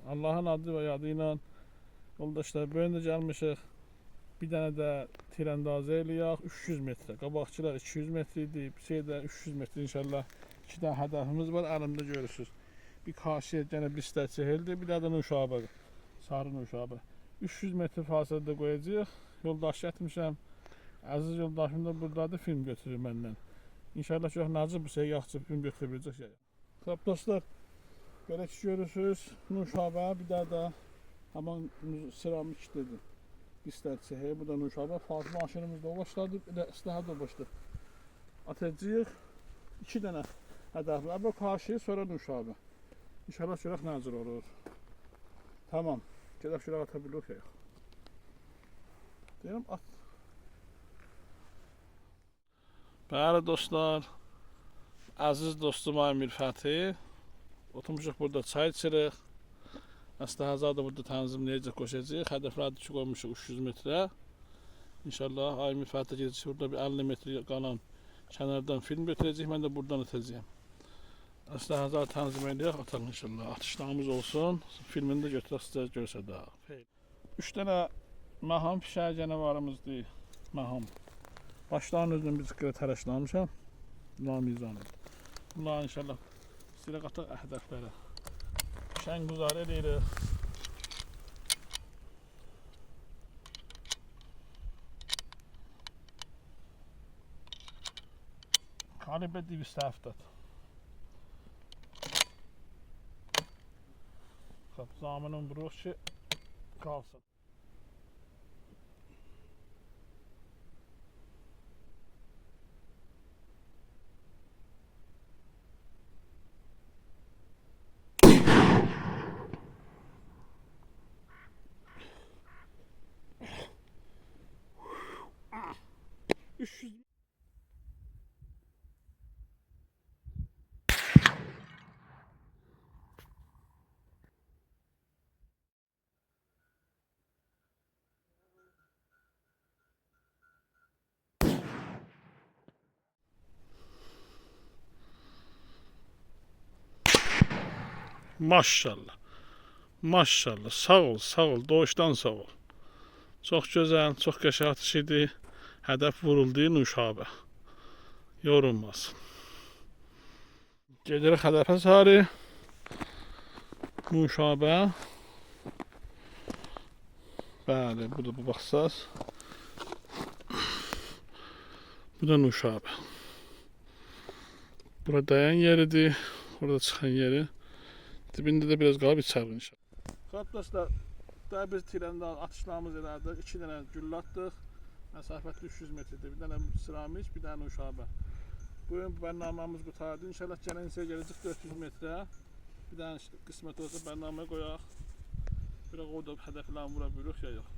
Allahın adı və yadı ilə yoldaşlar bu yöndə gəlmişik. Bir dənə də tirəndazə eləyək 300 metrə. Qabaqçılar 200 metr idi. Bir şey də 300 metr inşallah. 2 dənə hədəfimiz var. Əlimdə görürsüz. Bir kaşiyə gene bir stəçəhildir. Bir də Nuşabə. Sarı Nuşabə. 300 metr fasilədə qoyacağıq. Yoldaş gətirmişəm. Əziz yoldaşım da buradadır. Film götürür məndən. İnşallah çox nacib bir şey yaxşı film götürə biləcək. Xab dostlar, belə ki görürsünüz Nuşabə, bir daha da həmin seramik dedi. İstərçi, bu da Nuşabə. Farklı maşınımız da başladı, bir də islahat da başladı. Atacağıq 2 dənə hədəflər. Bu karşı, sonra Nuşabə. İnşallah görək nə cür olur. Tamam, gedək görək ata bilirik ya. Deyirəm at. Bəli dostlar, əziz dostum Amir Fəthi, oturmuşuq burada çay içirik. Əsləhəzada burada tənzimləyəcək, qoşacaq. Hədəfləri ki qoymuşuq 300 metrə. İnşallah Amir Fəthi gedəcək, burada bir 50 metr qalan kənardan film götürəcək, mən də buradan atacağım. Əsləhəzada tənzimləyək, atalım inşallah. Atışlarımız olsun, filmini də götürək sizə görsədək. 3 dənə məham pişər canavarımızdır, məham. Başların özünü bir çıxıra tərəşlamışam. Namizanım. Bunlar inşallah sizə qataq əhdəflərə. Şən güzar edirik. Kalibre 270. Zamanın vuruq ki qalsın. Maşallah. Maşallah. Sağ ol, sağ ol. Doğuşdan sağ ol. Çox gözəl, çox qəşəng atış idi. Hədəf vuruldu Nuşabə. Yorulmasın. Gedirik hədəfə sarı. Nuşabə. Bəli, bu da bu baxsaz. Bu da Nuşabə. Burada dayan yeridir. Orada çıxan yeri. Dibində də biraz qalıb içəri inşallah. Arkadaşlar, daha biz tirəndə atışlarımız elədik. 2 dənə güllə atdıq. Məsafəti 300 metrdir. Bir dənə seramik, bir dənə Nuşabə. Bugün bərnaməmiz qutardı. İnşallah gələn isə gələcək 400 metrə. Bir dənə qismət olsa bərnaməyə qoyaq. Bir o da hədəflərini vura bilirik ya yox.